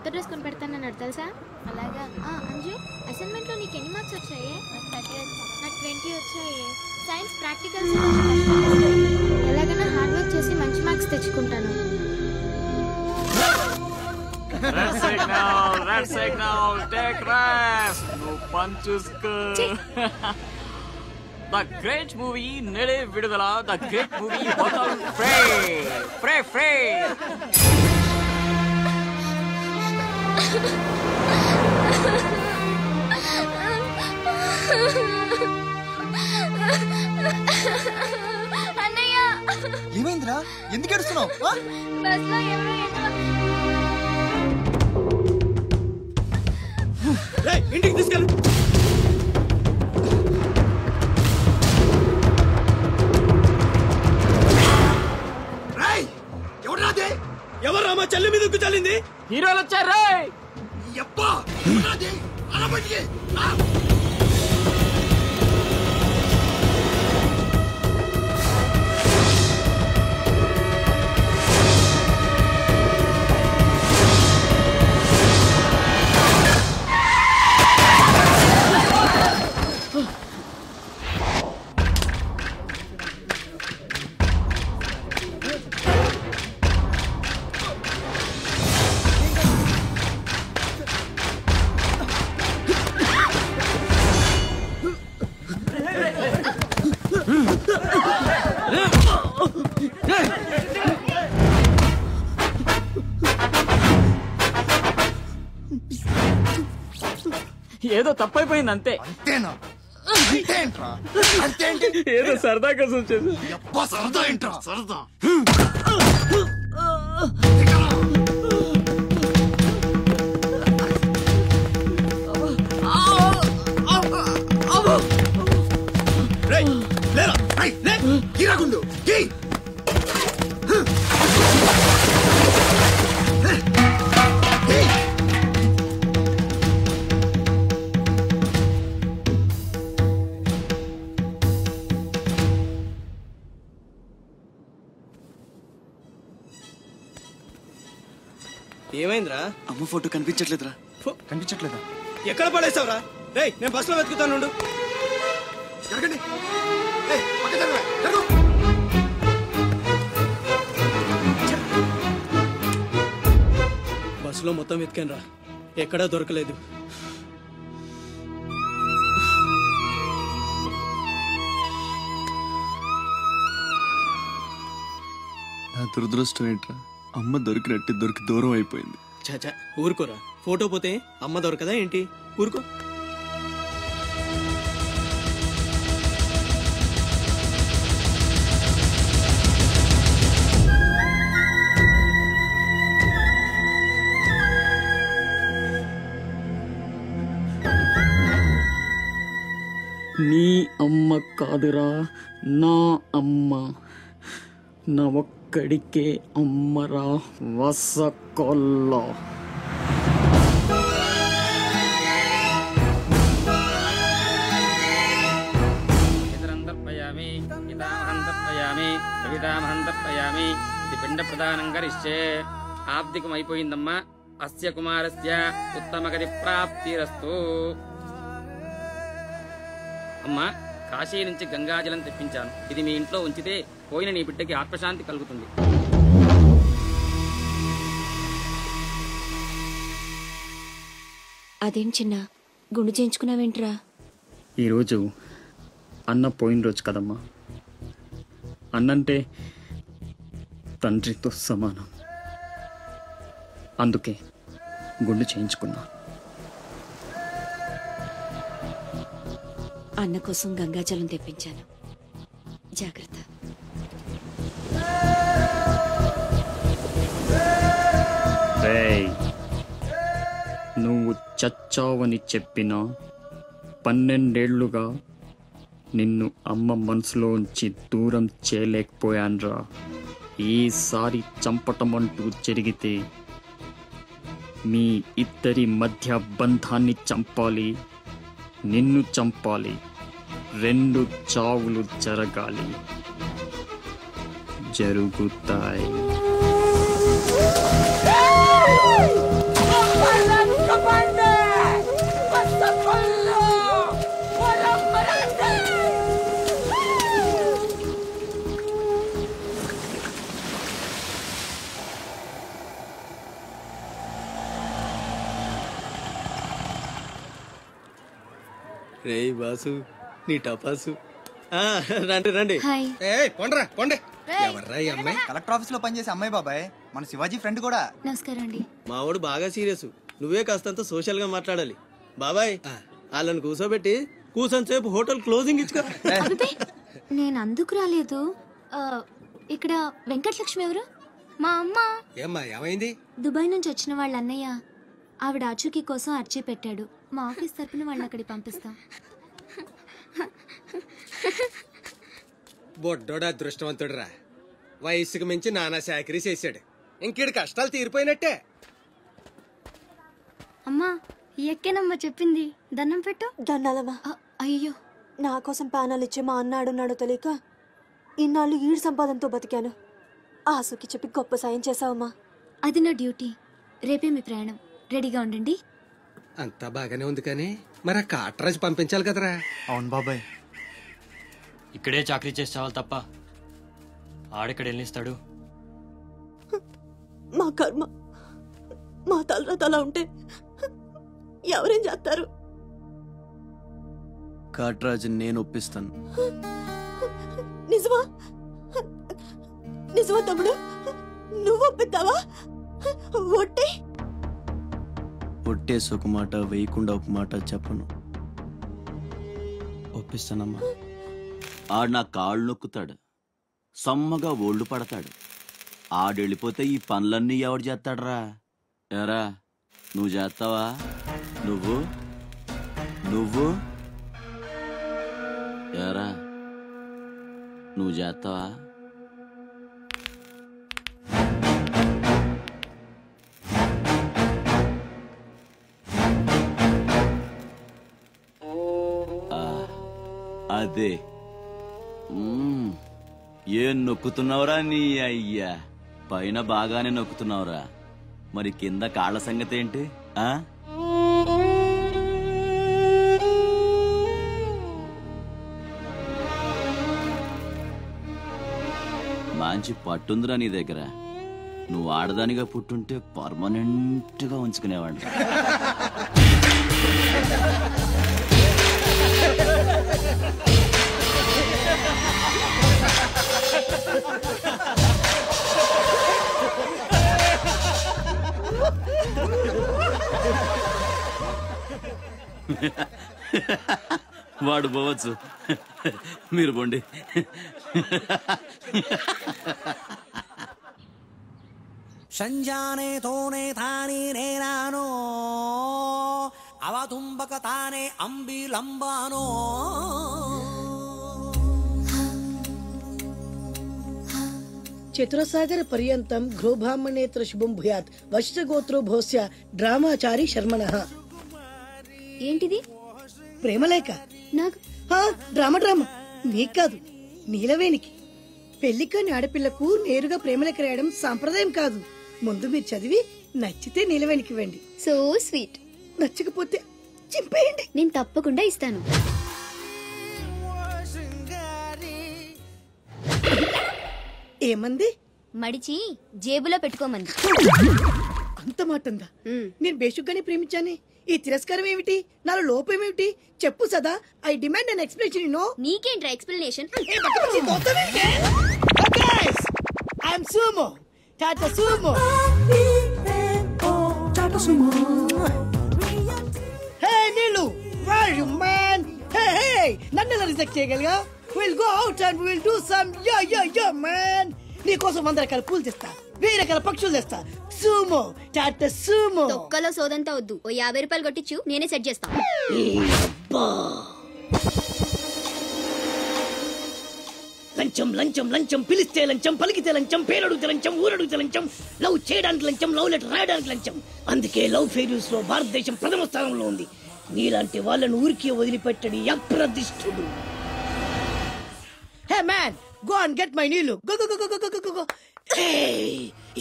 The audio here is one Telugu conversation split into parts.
కొత్త డ్రెస్ కొని పెడతానన్నాడు తెలుసా? అలాగా. అంజు, అసైన్మెంట్లో నీకు ఎన్ని మార్క్స్ వచ్చాయి? నాకు 20 వచ్చాయి. సైన్స్ ప్రాక్టికల్స్ ఎలాగైనా హార్డ్ వర్క్ చేసి మంచి మార్క్స్ తెచ్చుకుంటాను. Red signal, take rest. No punches. The great movie Nede Vidudala, the great movie Hotel Frey. అన్నయ్య, ఏమైందిరా? ఎందుకు ఏడుస్తున్నావు? బస్లో ఎవరో ఇంటికి తీసుకెళ్ళు. ఎవరు రామా చెల్లి మీద చల్లింది? హీరోలు వచ్చారు. ఏదో తప్పైపోయింది అంతే. అంతేనా? ఏదో సరదా కోసం చేసి. సరదా ఏంట్రా? సరదా ఏమైందిరా? అమ్మ ఫోటో కనిపించట్లేదురా. కనిపించట్లేదా? ఎక్కడ పడేసావురా? రేయ్, నేను బస్సులో వెతుకుతాను. బస్సులో మొత్తం వెతికాను రా, ఎక్కడా దొరకలేదు. నా దురదృష్టం ఏంట్రా, అమ్మ దొరికి దూరం అయిపోయింది. చాచా ఊరుకోరా, ఫోటో పోతే అమ్మ దొరకదా ఏంటి? ఊరుకో. నీ అమ్మ కాదురా, నా అమ్మ. నా ఒక్కడికే అమ్మరా వసకొల్ల. పిండ ప్రదానం కరిష్యే. ఆబ్దికమైపోయిందమ్మా. అస్య కుమారస్య ఉత్తమగతి ప్రాప్తిరస్తు. అమ్మా, కాశీ నుంచి గంగాజలం తెప్పించాను. ఇది మీ ఇంట్లో ఉంచితే పోయిన నీ బిడ్డకి ఆత్మశాంతి కలుగుతుంది. అదేం చిన్న గుండు చేయించుకున్నావేంట్రా? ఈరోజు అన్న పోయిన రోజు కదమ్మా. అన్నంటే తండ్రితో సమానం. అందుకే గుండు చేయించుకున్నా. అన్న కోసం గంగాజలం తెప్పించాను, జాగ్రత్త. నువ్వు చచ్చావని చెప్పినా 12 ఏళ్లుగా నిన్ను అమ్మ మనసులోంచి దూరం చేయలేకపోయాన్రా. ఈసారి చంపటం అంటూ జరిగితే మీ ఇద్దరి మధ్య బంధాన్ని చంపాలి, నిన్ను చంపాలి. 2 చావులు జరగాలి, జరుగుతాయి. రే బాసు నీ టపాసు. రండి రండి. పొండ్రా పొండే. ఎవర్రా ఈ అమ్మాయి? కలెక్టర్ ఆఫీస్ లో పనిచేసే అమ్మాయి బాబాయ్, మన శివాజీ ఫ్రెండ్ కూడా. నమస్కారం అండి. మావాడు బాగా సీరియస్, నువ్వే కాస్తంత సోషల్ గా మాట్లాడాలి. బాబాయ్ వాళ్ళని కూర్చోబెట్టి కూర్చొని సేపు హోటల్ క్లోజింగ్ ఇచ్చుకో. నేను అందుకు రాలేదు. ఇక్కడ వెంకటలక్ష్మి ఎవరు? మా అమ్మ. ఏమ్మా ఏమైంది? దుబాయ్ నుంచి వచ్చిన వాళ్ళ అన్నయ్య ఆవిడ ఆచూకీ కోసం అర్జీ పెట్టాడు. మా ఆఫీస్ తరపున వాళ్ళని అక్కడికి పంపిస్తాం. బొడ్డోడు అదృష్టవంతుడురా, వయసుకు మించి నానా చాకరీ చేశాడు. ఇంకేడు కష్టాలు తీరిపోయినట్టే. అమ్మా ఎక్కేనమ్మా చెప్పింది, దండం పెట్టు. దండాలమ్మా. అయ్యో, నా కోసం ప్యానాలు ఇచ్చే మా అన్నాడున్నాడో తెలియక ఇన్నాళ్ళు ఈడు సంపాదనతో బతికాను. ఆసుకి చెప్పి గొప్ప సాయం చేసావమ్మా. అది నా డ్యూటీ. రేపే మీ ప్రయాణం, రెడీగా ఉండండి. అంతా బాగానే ఉంది కానీ మరి ఆ కాటరాజు పంపించాలి కదరా. అవును బాబాయ్, ఇక్కడే చాకరీ చేసి చావాలి తప్ప ఆడెక్కడ వెళ్ళిస్తాడు. మా కర్మ, మా తలరాత అలా ఉంటే ఎవరేం చేస్తారు? కాట్రాజు నేను ఒప్పిస్తాను. నిజమా? నిజమా తమ్ముడు? నువ్వు ఒప్పిద్దావా? ఒట్టే ఒట్టేసి ఒక మాట, వేయకుండా ఒక మాట చెప్పను. ఒప్పిస్తానమ్మా. ఆడు నా కాళ్ళు నొక్కుతాడు, సమ్మగా ఒళ్ళు పడతాడు. ఆడెళ్ళిపోతే ఈ పనులన్నీ ఎవడు చేస్తాడరా? ఎరా నువ్వు చేస్తావా? నువ్వు నువ్వు ఎరా నువ్వు చేస్తావా? అదే ఏం నొక్కుతున్నావురా నీ అయ్యా? పైన బాగానే నొక్కుతున్నావురా, మరి కింద కాళ్ళ సంగతి ఏంటి? మంచి పట్టుందిరా నీ దగ్గర. నువ్వు ఆడదానిగా పుట్టుంటే పర్మనెంట్ గా ఉంచుకునేవాడు. వాడు పోవచ్చు, మీరు పోండి. సంజానే తోనే తానే నేనానో అవతుంబక తానే అంబిలంబానో చతురసాగర పర్యంతం ఘ్రోబ్రాహ్మణేత్ర శుభం భూయాత్ వశ్యగోత్రో భోస్య డ్రామాచారి శర్మణః. ఏంటిది? ప్రేమలేఖ. నాకు డ్రామా నీకు కాదు, నీలవేణికి. పెళ్లికాని ఆడపిల్లకు నేరుగా ప్రేమలేఖ రాయడం సాంప్రదాయం కాదు. ముందు మీరు చదివి నచ్చితే నీలవేణికి ఇవ్వండి. So sweet. నచ్చకపోతే చింపేయండి. నేను తప్పకుండా ఇస్తాను. ఏమంది? మడిచి జేబులో పెట్టుకోమంది. అంత మాట ఉందా? నేను బేషుగ్గానే ప్రేమించానే. ఈ తిరస్కారం ఏమిటి? నాలో లోపం ఏమిటి? చెప్పు సదా. I demand an explanation. నీకేంట్రా explanation? I'm Sumo, Tata Sumo. Hey Neelu, where are you man? Hey, నన్ను ఎలా రిజెక్ట్ చేయగలిగా? We'll go out and we'll do some yeah man. నీ కోసం 100 రకాల పూలు తెస్తా, 1000 రకాల పక్షులు తెస్తా. Sumo, Tata Sumo. తొక్కలో సోదంతా వద్దు. ఓ 50 రూపాయలు కొట్టించు, నేనే సెట్ చేస్తా. లంచం లంచం లంచం, పిలిస్తే లంచం, పలికితే లంచం, పేరడుగుతే లంచం, ఊరడుగుతే లంచం, లవ్ చేయడానికి లంచం, లవ్ లెటర్ రాయడానికి లంచం. అందుకే లవ్ ఫెయిల్యూర్స్ లో భారతదేశం ప్రథమ స్థానంలో ఉంది. నీలాంటి వాళ్ళను ఊరికి వదిలిపెట్టడి అప్రదిష్టుడు. Hey man, go and get my నీళ్ళు. Go go go go go go.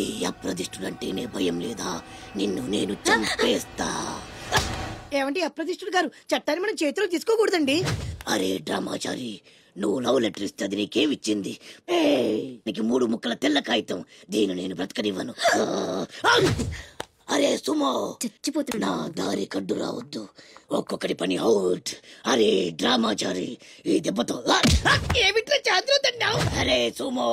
ఈ అప్రదిష్టుడంటేనే భయం లేదా? నిన్ను నేను చంపేస్తా. ఏమండి అప్రదిష్టుడు గారు, చట్టాన్ని మనం చేతిలో తీసుకోకూడదండి. అరే డ్రామాచారి, నువ్వు లవ్ లెటర్ ఇస్తే అది నీకేమిచ్చింది? నీకు 3 ముక్కల తెల్ల కాగితం. దీన్ని నేను బ్రతకనివ్వను. అరే సుమో చచ్చిపోతున్నా. నా దారి కడ్డు రావద్దు. ఒక్కొక్కటి పని అవుట్. అరే డ్రామాచారి ఈ దెబ్బతో ఏమిట్రా చాదురుతున్నావు? అరే సుమో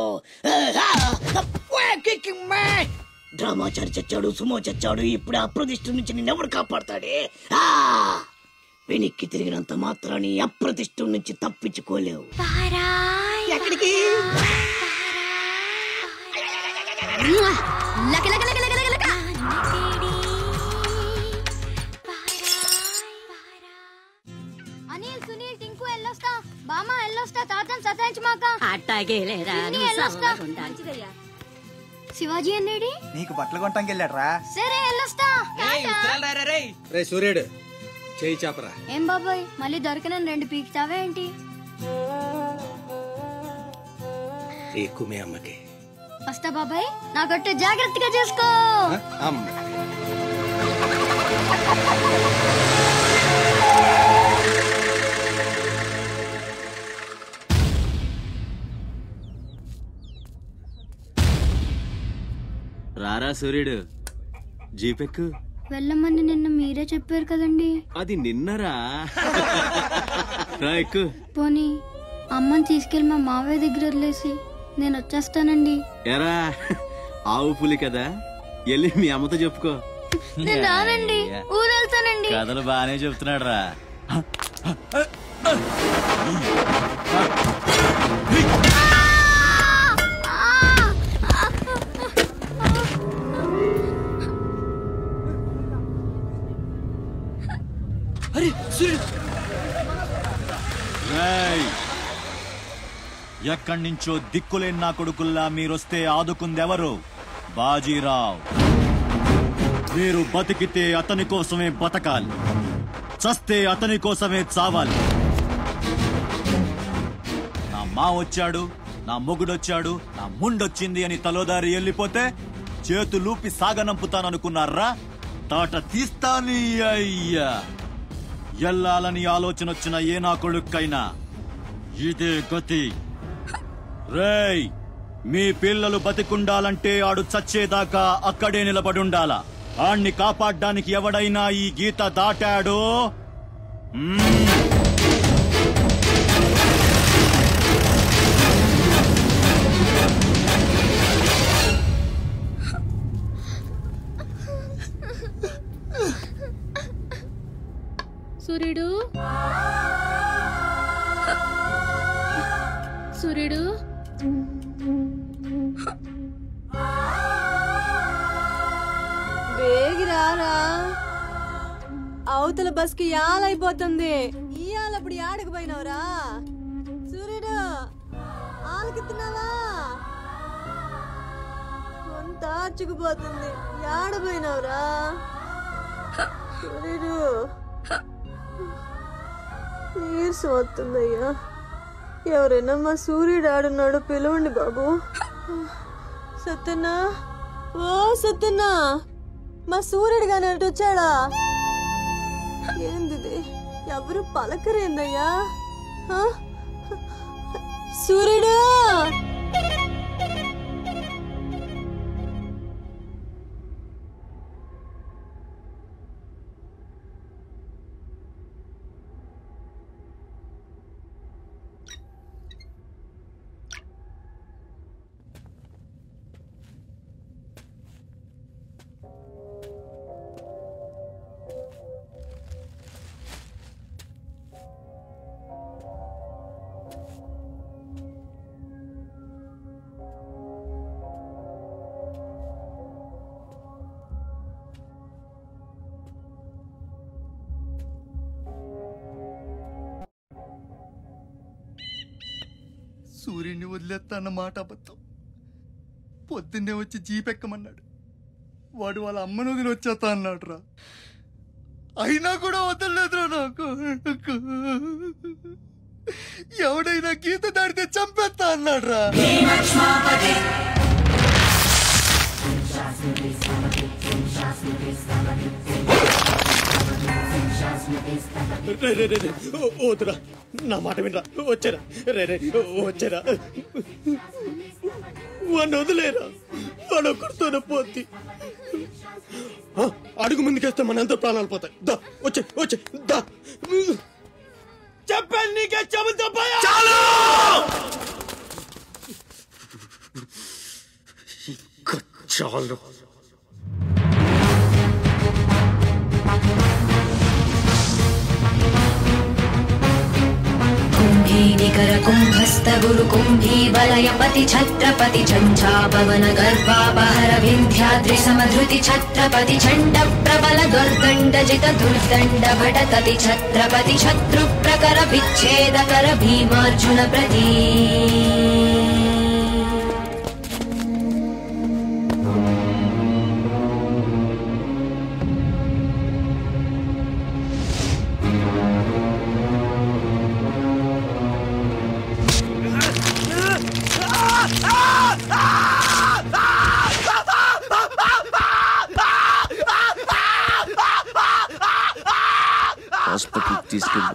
డ్రామాచారి చచ్చాడు, సుమో చచ్చాడు. ఇప్పుడు అప్రతిష్ఠ నుంచి నిన్నెవరు కాపాడతాడే? వెనక్కి తిరిగినంత మాత్రాన్ని అప్రతిష్ఠ నుంచి తప్పించుకోలేవు. ఎక్కడికి? అనిల్, సునీల్, టింకు ఎల్లొస్తా. బామ్మ ఎల్లొస్తా. తాతను సతాయించమాక. అట్టాగేలేరా. శివాజీ అన్నేడి? నీకు బట్టలు కొంటానికి వెళ్ళాడ్రా. సరే ఎల్లొస్తా. రే సూర్యుడు చేయి చాపరా. ఏం బాబాయ్, మళ్ళీ దొరికిన 2 పీకుతావే ఏంటి? ఎక్కుమే అమ్మకి. వస్తా బాబాయ్, నా గట్టు జాగ్రత్తగా చేసుకో. రారా సూర్యుడు, జీపెక్కు. వెళ్ళమని నిన్న మీరే చెప్పారు కదండి. అది నిన్నరా. రా ఎక్కు. పోనీ అమ్మని తీసుకెళ్లి మా మావయ్య దగ్గర వదిలేసి నేను వచ్చేస్తానండి. ఎరా ఆవు పులి కదా, వెళ్ళి మీ అమ్మతో చెప్పుకో. నేను రానండి, ఊరెళ్తానండి. కథలు బానే చెప్తున్నాడు రా. ఎక్కడి నుంచో దిక్కులేని నా కొడుకుల్లా మీరొస్తే ఆదుకుందెవరు? బాజీరావ్. మీరు బతికితే అతని కోసమే బతకాలి, చస్తే అతని కోసమే చావాలి. నా మా వచ్చాడు, నా మొగుడొచ్చాడు, నా ముండొచ్చింది అని తలోదారి వెళ్ళిపోతే చేతులూపి సాగనంపుతాననుకున్నారా? తాట తీస్తాని అయ్యా. ఎల్లాలని ఆలోచన వచ్చిన ఏ నా కొడుక్కైనా ఇదే గతి. రేయ్, మీ పిల్లలు బతికుండాలంటే ఆడు చచ్చేదాకా అక్కడే నిలబడుండాలా. ఆణ్ణి కాపాడ్డానికి ఎవడైనా ఈ గీత దాటాడో సూర్యుడు, సూర్యుడు, వేగిరారా. అవతల బస్ కి యాలైపోతుంది. ఇయాలప్పుడు యాడకు పోయినవరా? సూర్యుడు, ఆలకెత్తున్నావా? కొంత ఆర్చుకుపోతుంది. యాడ పోయినవరా సూర్యుడు? నీరసం వస్తుందయ్యా. ఎవరైనా మా సూర్యుడు ఆడున్నాడు, పిలవండి బాబు. సత్యన్నా, ఓ సత్యన్నా, మా సూర్యుడు గాని అటు వచ్చాడా? ఏంది ఎవరు పలకరేందయ్యా? సూర్యుడు, సూర్యుడిని వదిలేస్తా అన్న మాట అబద్ధం. పొద్దున్నే వచ్చి జీపెక్కమన్నాడు. వాడు వాళ్ళ అమ్మను వదిలి వచ్చేస్తా అన్నాడు రా. అయినా కూడా వదలలేదురా నాకు. ఎవడైనా గీత దాడితే చంపేస్తా అన్నాడు రా. వద్దురా, నా మాట వినరా. వచ్చారా రే, వచ్చారా. వాడిని వదిలేరా, వాడు ఒక్కడితోనే పోద్ది. అడుగు ముందుకేస్తే మనంత ప్రాణాలు పోతాయి. దా వచ్చే వచ్చే దా. చెప్పాను నీకే చెబుతా చాలు. చాలు. कुम्भीनिकर कुम्भस्थ गुरु कुम्भी वलयपति छत्रपति झञ्झापवन गर्वापहर विन्ध्याद्रि समधृति छत्रपति चण्ड प्रबल दुर्दण्ड जित दुर्दण्ड भटतति छत्रपति शत्रु प्रकर विच्छेदकर भीमार्जुन प्रती హాస్పిటల్ తీసుకెళ్ళు.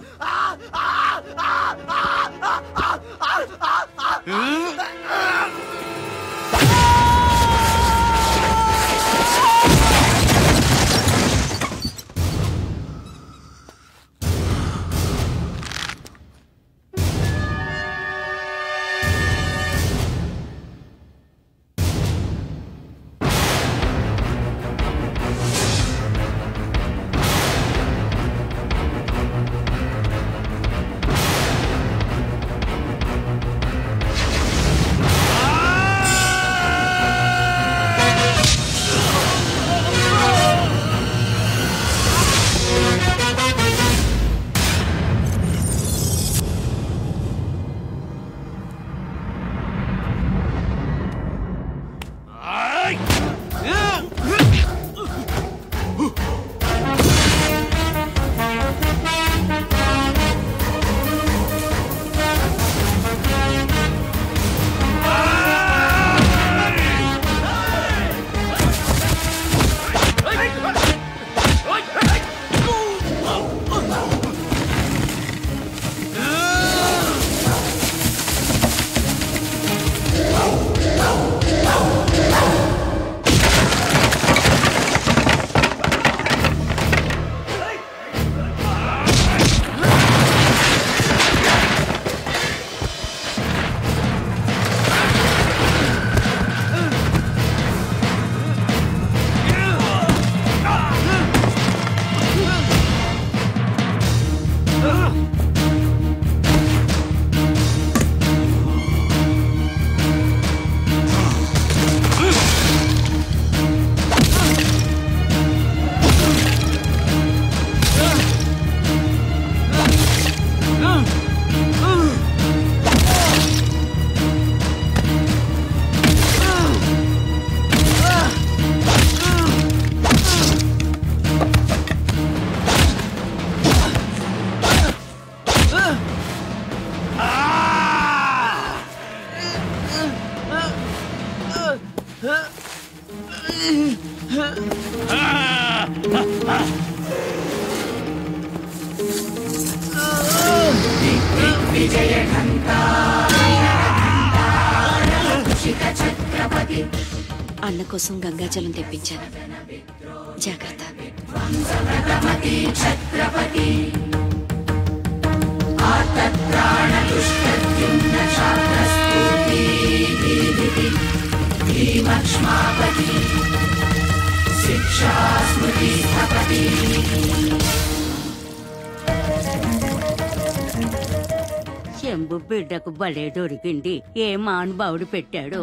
అన్న కోసం గంగాజలం తెప్పించాను. జాగ్రత్త. శంభు బిడ్డకు భలే దొరికింది. ఏ మానుభావుడు పెట్టాడు.